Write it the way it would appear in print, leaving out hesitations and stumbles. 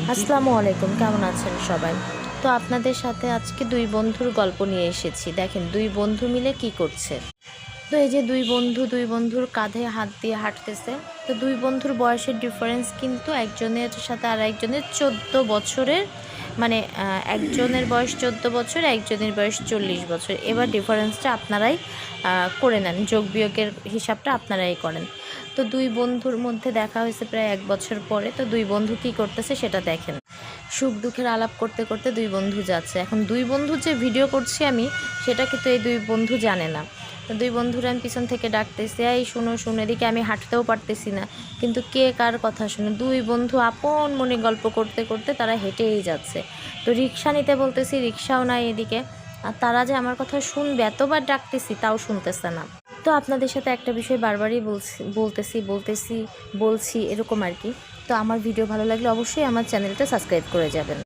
আসসালামু আলাইকুম, কেমন আছেন সবাই? তো আপনাদের সাথে আজকে দুই বন্ধুর গল্প নিয়ে এসেছি। দেখেন দুই বন্ধু মিলে কি করছে। তো এই যে দুই বন্ধুর কাঁধে হাত দিয়ে হাঁটতেছে। তো দুই বন্ধুর বয়সের ডিফারেন্স কিন্তু একজনের সাথে আর একজনের 14 বছরের, মানে একজনের বয়স 14 বছর, একজনের বয়স 40 বছর। এবার ডিফারেন্সটা আপনারাই করে নেন, যোগ বিয়োগের হিসাবটা আপনারাই করেন। তো দুই বন্ধুর মধ্যে দেখা হয়েছে প্রায় 1 বছর পরে। তো দুই বন্ধু কী করতেছে সেটা দেখেন। সুখ দুঃখের আলাপ করতে করতে দুই বন্ধু যাচ্ছে। এখন দুই বন্ধু যে ভিডিও করছি আমি, সেটা কিন্তু এই দুই বন্ধু জানে না। তো দুই বন্ধুরা আমি পিছন থেকে ডাকতেছি, এই শুনো শুনো, এদিকে আমি হাঁটতেও পারতেছি না, কিন্তু কে কার কথা শুনে। দুই বন্ধু আপন মনে গল্প করতে করতে তারা হেঁটেই যাচ্ছে। তো রিক্সা নিতে বলতেছি, রিক্সাও নাই এদিকে। আর তারা যে আমার কথা শুনবে, এতবার ডাকতেছি তাও শুনতেছে না। তো আপনাদের সাথে একটা বিষয় বারবারই বলছি এরকম আর কি। তো আমার ভিডিও ভালো লাগলে অবশ্যই আমার চ্যানেলটা সাবস্ক্রাইব করে যাবেন।